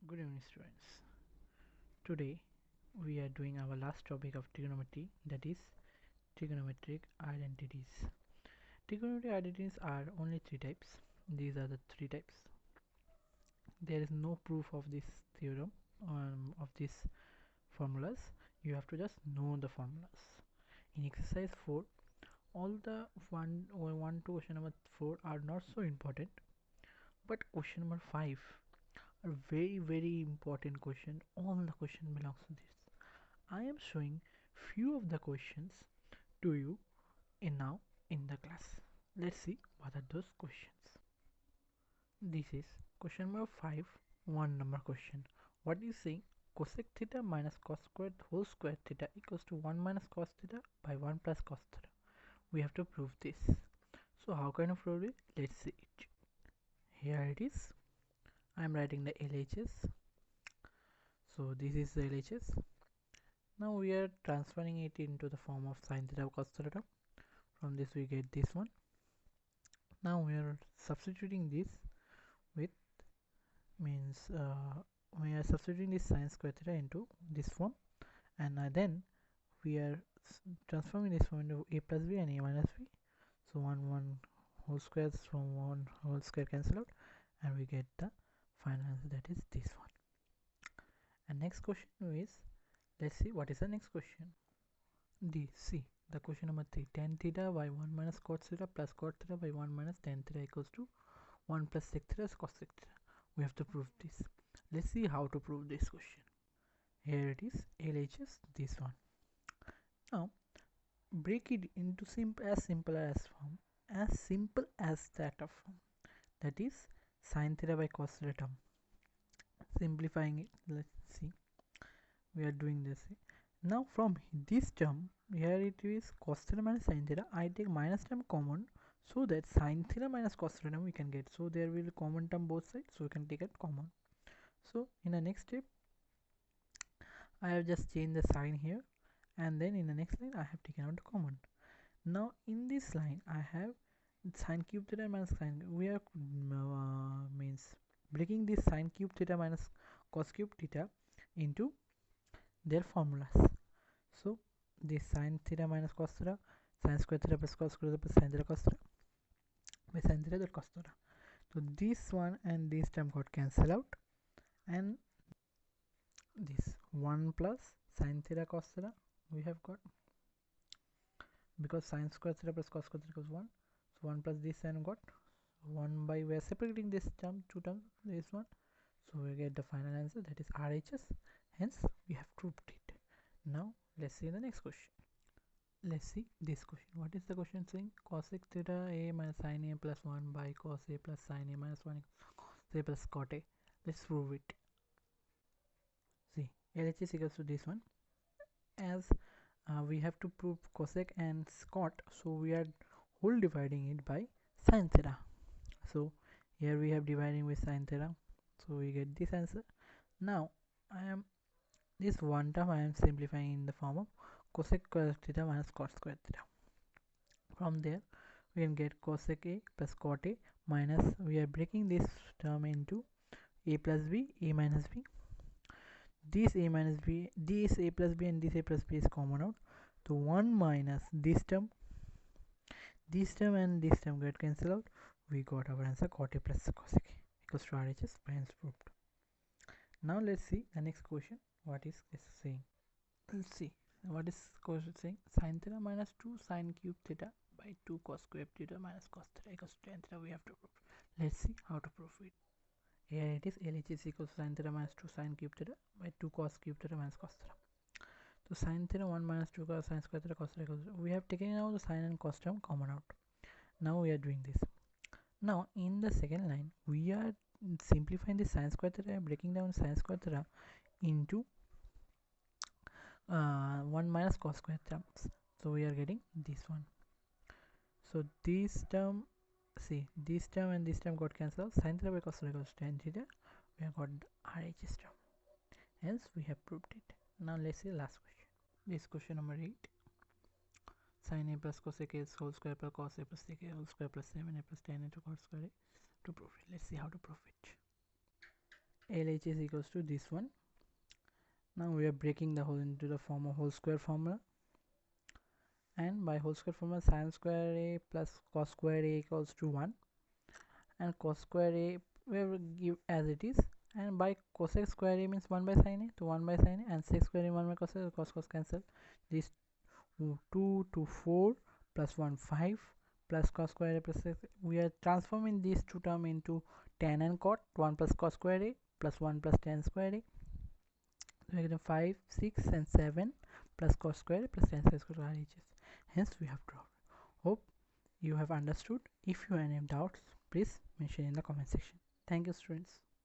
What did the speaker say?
Good evening, students. Today we are doing our last topic of trigonometry, that is trigonometric identities. Trigonometric identities are only three types. These are the three types. There is no proof of this theorem of these formulas. You have to just know the formulas. In exercise 4, all the 1 to question number 4 are not so important, but question number 5 are very important question. All the question belongs to this. I am showing few of the questions to you now in the class. Let's see what are those questions. This is question number 5, one number question. What is saying? Cosec theta minus cos squared whole square theta equals to 1 minus cos theta by 1 plus cos theta. We have to prove this. So how can I prove it? Let's see it. Here it is. I am writing the LHS. So this is the LHS. Now we are transferring it into the form of sin theta cos theta. From this we get this one. Now we are substituting this with we are substituting this sin square theta into this form, and then we are transforming this form into a plus b and a minus b. So 1 whole squares from 1 whole square cancel out, and we get the final answer, that is this one. And next question is, let's see what is the next question. The question number 3, tan theta by 1 minus cot theta plus cot theta by 1 minus tan theta equals to 1 plus sec theta is cos sec theta. We have to prove this. Let's see how to prove this question. Here it is, LHS, this one. Now break it into simple as that of form, that is sin theta by cos theta term. Simplifying it, let's see. We are doing this. Now from this term, here it is cos theta minus sin theta. I take minus term common, so that sin theta minus cos theta term we can get. So there will be common term both sides, so we can take it common. So in the next step, I have just changed the sign here, and then in the next line I have taken out the common. Now in this line I have sin cube theta minus sin. We are means breaking this sin cube theta minus cos cube theta into their formulas. So this sin theta minus cos theta, sin square theta plus cos square theta plus sin theta cos theta by sin theta dot cos theta. So this one and this term got cancelled out, and this 1 plus sin theta cos theta we have got, because sin square theta plus cos square theta equals 1. So 1 plus this and got 1 by, we are separating this term, two terms, this one. So we get the final answer, that is RHS. Hence we have proved it. Now let's see the next question. Let's see this question. What is the question saying? Cosec theta a minus sin a plus 1 by cos a plus sin a minus 1 cos a plus cot a. Let's prove it. See, LHS equals to this one. As we have to prove cosec and cot, so we are whole dividing it by sin theta. So here we have dividing with sin theta, so we get this answer. Now this one term I am simplifying in the form of cosec square theta minus cot square theta. From there we can get cosec a plus cot a minus, we are breaking this term into a plus b, a minus b. This a minus b, this a plus b and this a plus b is common out. So 1 minus this term and this term get cancelled out. We got our answer, cot a plus cosec a equals to RHS, hence proved. Now let's see the next question. What is this saying? Let's see what is question saying. Sin theta minus 2 sin cube theta by 2 cos square theta minus cos theta equals to tan theta. We have to prove. Let's see how to prove it. Here it is, LHS equals sin theta minus 2 sin cube theta by 2 cos cube theta minus cos theta. So sin theta 1 minus 2 cos sin square theta cos theta equals, we have taken out the sin and cos term common out. Now we are doing this. Now in the second line we are simplifying the sin square theta, breaking down sin square theta into 1 minus cos square terms. So we are getting this one. So this term, see, this term and this term got cancelled. Sin theta by cos theta equals tan theta. We have got RHS term. Hence we have proved it. Now let's see the last question. This question number 8. Sin a plus cosec a whole square plus cos a plus sec a whole square plus 7a plus tan a to cos square a to prove it. Let's see how to prove it. LHS equals to this one. Now we are breaking the whole into the form of whole square formula, and by whole square formula sin square a plus cos square a equals to 1, and cos square a we will give as it is, and by cosec square a means 1 by sin a, to 1 by sin a, and sec square a 1 by cos a, cos cancel. This 2 to 4 plus 1 5 plus cos square a plus 6. We are transforming these two term into tan and cot. 1 plus cos square a plus 1 plus tan square a. So we get 5 6 and 7 plus cos square plus tan square RHS. Hence we have dropped. Hope you have understood. If you have any doubts, please mention in the comment section. Thank you, students.